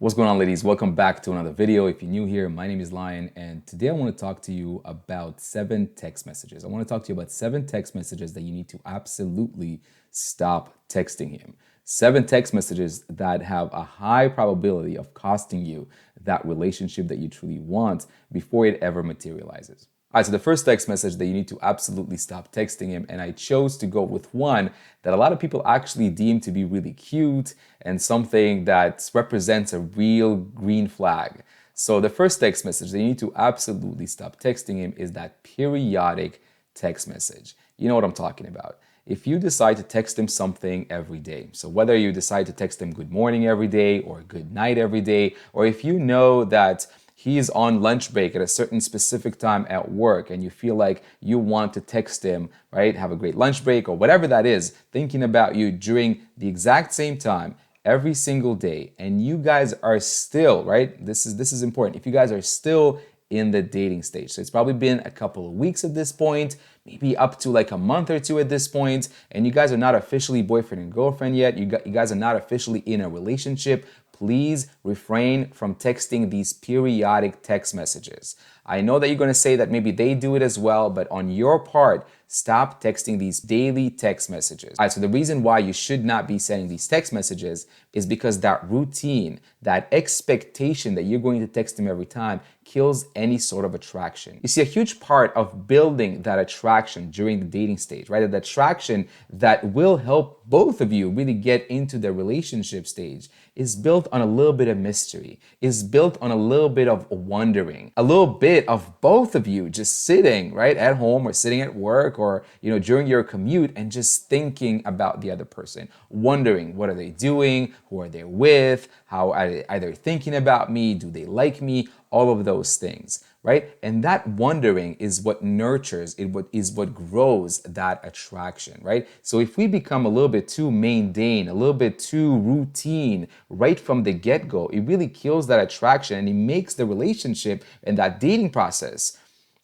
What's going on, ladies? Welcome back to another video. If you're new here, my name is Lion, and today I want to talk to you about 7 text messages. I want to talk to you about 7 text messages that you need to absolutely stop texting him. 7 text messages that have a high probability of costing you that relationship that you truly want before it ever materializes. All right, so the first text message that you need to absolutely stop texting him, and I chose to go with one that a lot of people actually deem to be really cute and something that represents a real green flag. So the first text message that you need to absolutely stop texting him is that periodic text message. You know what I'm talking about. If you decide to text him something every day, so whether you decide to text him good morning every day or good night every day, or if you know that he's on lunch break at a certain specific time at work and you feel like you want to text him, right? Have a great lunch break or whatever that is, thinking about you during the exact same time every single day, and you guys are still, right? This is important. If you guys are still in the dating stage. So it's probably been a couple of weeks at this point, maybe up to like a month or two at this point, and you guys are not officially boyfriend and girlfriend yet. You guys are not officially in a relationship. Please refrain from texting these periodic text messages. I know that you're going to say that maybe they do it as well, but on your part, stop texting these daily text messages. All right, so the reason why you should not be sending these text messages is because that routine, that expectation that you're going to text him every time kills any sort of attraction. You see, a huge part of building that attraction during the dating stage, right? That attraction that will help both of you really get into the relationship stage is built on a little bit of mystery, is built on a little bit of wondering, a little bit of both of you just sitting right at home or sitting at work or during your commute and just thinking about the other person, wondering what are they doing, who are they with, how are they thinking about me, do they like me, all of those things, right? And that wondering is what nurtures, is what grows that attraction, right? So if we become a little bit too mundane, a little bit too routine right from the get-go, it really kills that attraction and it makes the relationship and that dating process,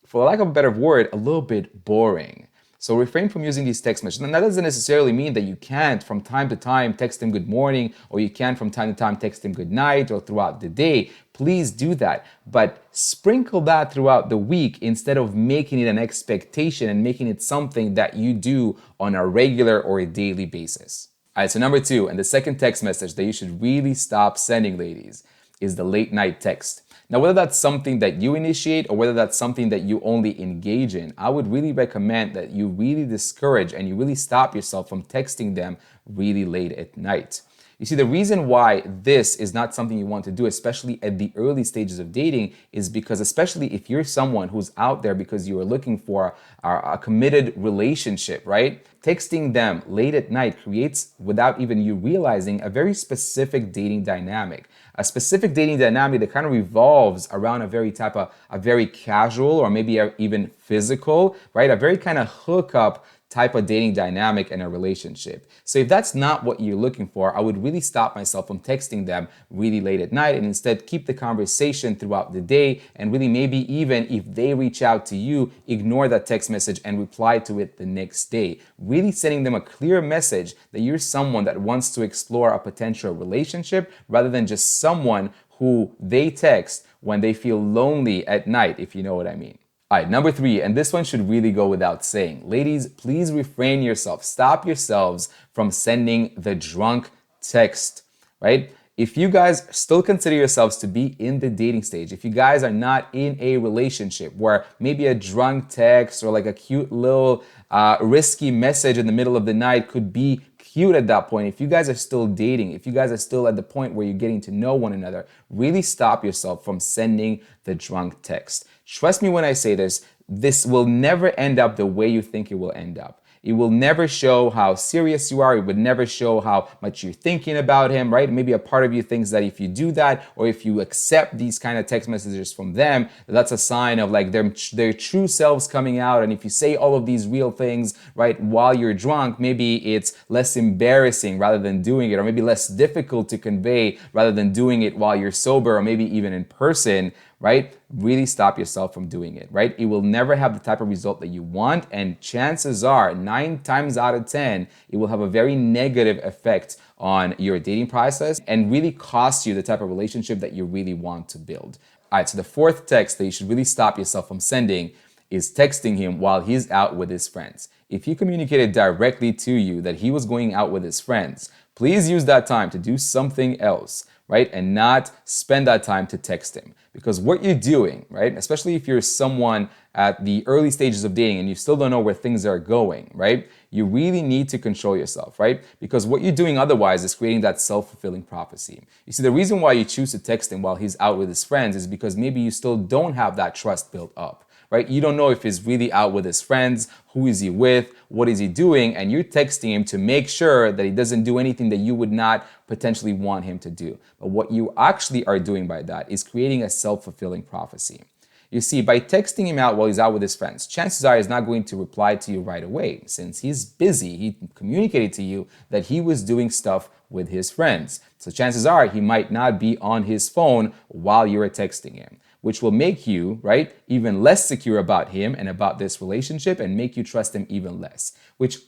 for lack of a better word, a little bit boring. So refrain from using these text messages. And that doesn't necessarily mean that you can't from time to time text him good morning, or you can from time to time text him good night or throughout the day. Please do that. But sprinkle that throughout the week instead of making it an expectation and making it something that you do on a regular or a daily basis. All right, so number 2, and the second text message that you should really stop sending, ladies, is the late night text. Now, whether that's something that you initiate or whether that's something that you only engage in, I would really recommend that you really discourage and you really stop yourself from texting them really late at night. You see, the reason why this is not something you want to do, especially at the early stages of dating, is because especially if you're someone who's out there because you are looking for a committed relationship, right? Texting them late at night creates, without even you realizing, a very specific dating dynamic. A specific dating dynamic that kind of revolves around a very casual or maybe even physical, right? A very kind of hookup type of dating dynamic in a relationship. So if that's not what you're looking for, I would really stop myself from texting them really late at night and instead keep the conversation throughout the day, and really maybe even if they reach out to you, ignore that text message and reply to it the next day. Really sending them a clear message that you're someone that wants to explore a potential relationship rather than just someone who they text when they feel lonely at night, if you know what I mean. All right, number 3, and this one should really go without saying. Ladies, please refrain yourself. Stop yourselves from sending the drunk text, right? If you guys still consider yourselves to be in the dating stage, if you guys are not in a relationship where maybe a drunk text or like a cute little risky message in the middle of the night could be cute at that point, if you guys are still dating, if you guys are still at the point where you're getting to know one another, really stop yourself from sending the drunk text. Trust me when I say this, this will never end up the way you think it will end up. It will never show how serious you are. It would never show how much you're thinking about him, right? Maybe a part of you thinks that if you do that, or if you accept these kind of text messages from them, that's a sign of like their true selves coming out. And if you say all of these real things, right, while you're drunk, maybe it's less embarrassing rather than doing it, or maybe less difficult to convey rather than doing it while you're sober, or maybe even in person, right? Really stop yourself from doing it, right? It will never have the type of result that you want, and chances are 9 times out of 10 it will have a very negative effect on your dating process and really cost you the type of relationship that you really want to build. All right, so the fourth text that you should really stop yourself from sending is texting him while he's out with his friends. If he communicated directly to you that he was going out with his friends, please use that time to do something else, right? And not spend that time to text him. Because what you're doing, right? Especially if you're someone at the early stages of dating and you still don't know where things are going, right? You really need to control yourself, right? Because what you're doing otherwise is creating that self-fulfilling prophecy. You see, the reason why you choose to text him while he's out with his friends is because maybe you still don't have that trust built up. Right? You don't know if he's really out with his friends, who is he with, what is he doing, and you're texting him to make sure that he doesn't do anything that you would not potentially want him to do. But what you actually are doing by that is creating a self-fulfilling prophecy. You see, by texting him out while he's out with his friends, chances are he's not going to reply to you right away. Since he's busy, he communicated to you that he was doing stuff with his friends. So chances are he might not be on his phone while you're texting him, which will make you, right, even less secure about him and about this relationship and make you trust him even less, which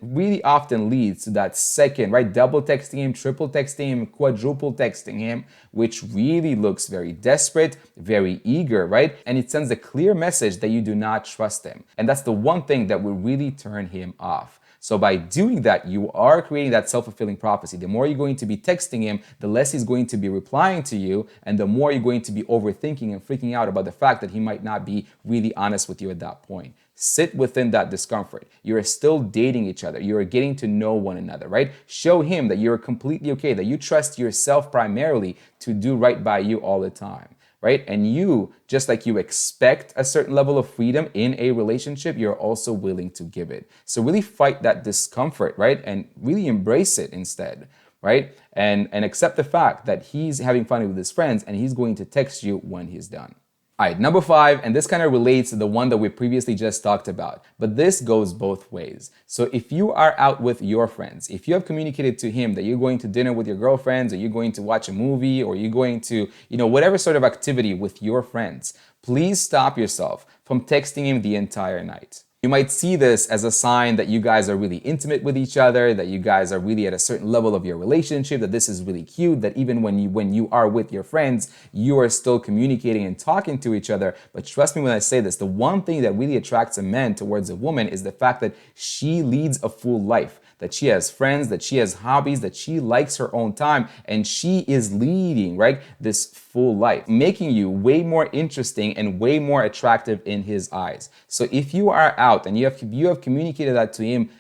really often leads to that second, right, double texting him, triple texting him, quadruple texting him, which really looks very desperate, very eager, right? And it sends a clear message that you do not trust him. And that's the one thing that will really turn him off. So by doing that, you are creating that self-fulfilling prophecy. The more you're going to be texting him, the less he's going to be replying to you, and the more you're going to be overthinking and freaking out about the fact that he might not be really honest with you at that point. Sit within that discomfort. You're still dating each other. You're getting to know one another, right? Show him that you're completely okay, that you trust yourself primarily to do right by you all the time. Right? And you, just like you expect a certain level of freedom in a relationship, you're also willing to give it. So really fight that discomfort, right? And really embrace it instead, right? And accept the fact that he's having fun with his friends and he's going to text you when he's done. All right, number 5, and this kind of relates to the one that we previously just talked about, but this goes both ways. So if you are out with your friends, if you have communicated to him that you're going to dinner with your girlfriends, or you're going to watch a movie, or you're going to, whatever sort of activity with your friends, please stop yourself from texting him the entire night. You might see this as a sign that you guys are really intimate with each other, that you guys are really at a certain level of your relationship, that this is really cute, that even when you are with your friends, you are still communicating and talking to each other. But trust me when I say this, the one thing that really attracts a man towards a woman is the fact that she leads a full life, that she has friends, that she has hobbies, that she likes her own time, and she is leading, right, this full life, making you way more interesting and way more attractive in his eyes. So if you are out and you have communicated that to him,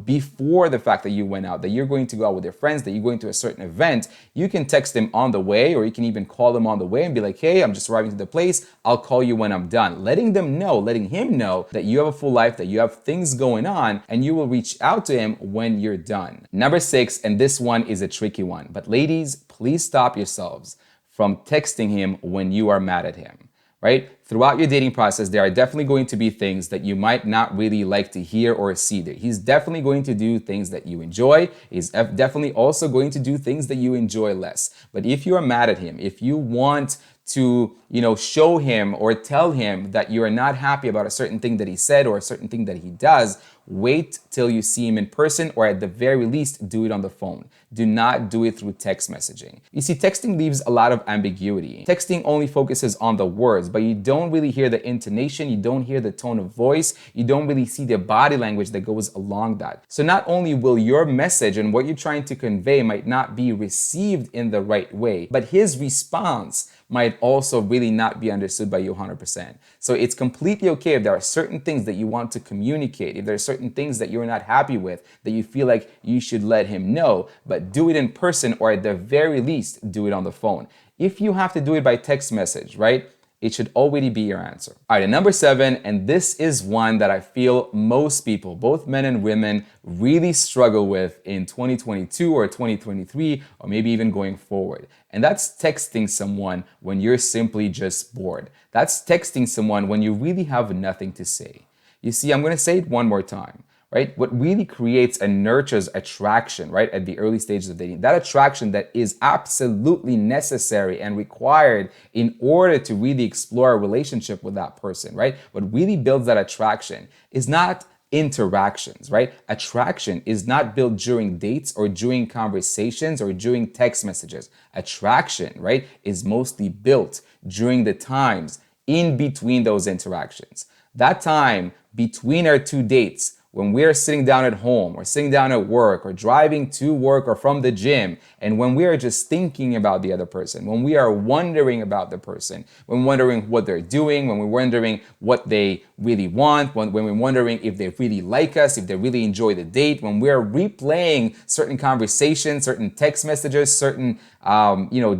before the fact that you went out, that you're going to go out with your friends, that you're going to a certain event, you can text him on the way, or you can even call him on the way and be like, hey, I'm just arriving to the place. I'll call you when I'm done. Letting him know that you have a full life, that you have things going on, and you will reach out to him when you're done. Number 6, and this one is a tricky one, but ladies, please stop yourselves from texting him when you are mad at him. Right? Throughout your dating process, there are definitely going to be things that you might not really like to hear or see. He's definitely going to do things that you enjoy. He's definitely also going to do things that you enjoy less. But if you are mad at him, if you want to, show him or tell him that you are not happy about a certain thing that he said or a certain thing that he does, wait till you see him in person, or at the very least, do it on the phone. Do not do it through text messaging. You see, texting leaves a lot of ambiguity. Texting only focuses on the words, but you don't really hear the intonation, you don't hear the tone of voice, you don't really see the body language that goes along that. So not only will your message and what you're trying to convey might not be received in the right way, but his response might also really not be understood by you 100%. So it's completely okay if there are certain things that you want to communicate, if there are certain things that you're not happy with, that you feel like you should let him know, but do it in person, or at the very least, do it on the phone. If you have to do it by text message, right? It should already be your answer. All right, and number 7, and this is one that I feel most people, both men and women, really struggle with in 2022 or 2023, or maybe even going forward. And that's texting someone when you're simply just bored. That's texting someone when you really have nothing to say. You see, I'm going to say it one more time. Right? What really creates and nurtures attraction, right, at the early stages of dating, that attraction that is absolutely necessary and required in order to really explore a relationship with that person, right? What really builds that attraction is not interactions, right? Attraction is not built during dates or during conversations or during text messages. Attraction, right, is mostly built during the times in between those interactions. That time between our two dates, when we're sitting down at home or sitting down at work or driving to work or from the gym, and when we are just thinking about the other person, when we are wondering about the person, when wondering what they're doing, when we're wondering what they really want, when we're wondering if they really like us, if they really enjoy the date, when we're replaying certain conversations, certain text messages, certain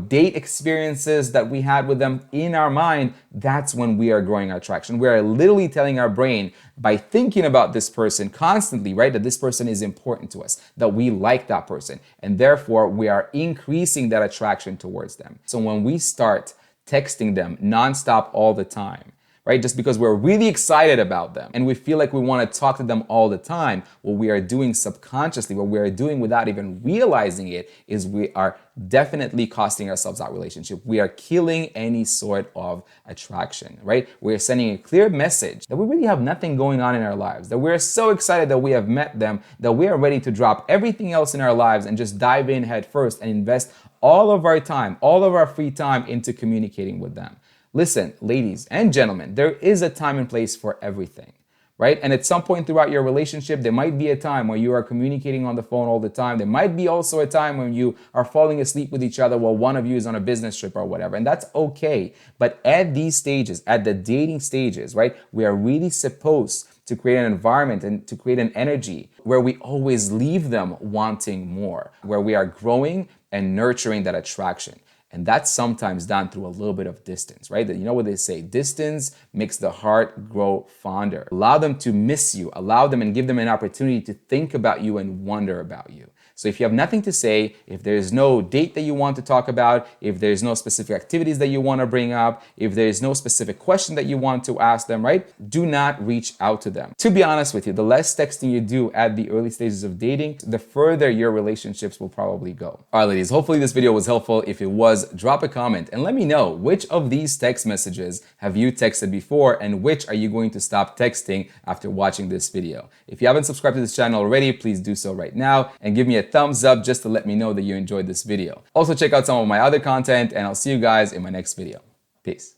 date experiences that we had with them in our mind, that's when we are growing our attraction. We are literally telling our brain by thinking about this person constantly, right, that this person is important to us, that we like that person, and therefore we are increasing that attraction towards them. So when we start texting them nonstop all the time, right, just because we're really excited about them and we feel like we want to talk to them all the time, what we are doing subconsciously, what we are doing without even realizing it, is we are definitely costing ourselves that relationship. We are killing any sort of attraction, right? We're sending a clear message that we really have nothing going on in our lives, that we're so excited that we have met them, that we are ready to drop everything else in our lives and just dive in head first and invest all of our time, all of our free time into communicating with them. Listen, ladies and gentlemen, there is a time and place for everything, right? And at some point throughout your relationship, there might be a time where you are communicating on the phone all the time. There might be also a time when you are falling asleep with each other while one of you is on a business trip or whatever, and that's okay. But at these stages, at the dating stages, right, we are really supposed to create an environment and to create an energy where we always leave them wanting more, where we are growing and nurturing that attraction. And that's sometimes done through a little bit of distance, right? You know what they say, distance makes the heart grow fonder. Allow them to miss you, allow them and give them an opportunity to think about you and wonder about you. So if you have nothing to say, if there's no date that you want to talk about, if there's no specific activities that you want to bring up, if there's no specific question that you want to ask them, right? Do not reach out to them. To be honest with you, the less texting you do at the early stages of dating, the further your relationships will probably go. All right, ladies, hopefully this video was helpful. If it was, drop a comment and let me know which of these text messages have you texted before and which are you going to stop texting after watching this video. If you haven't subscribed to this channel already, please do so right now and give me a thumbs up just to let me know that you enjoyed this video. Also check out some of my other content and I'll see you guys in my next video. Peace.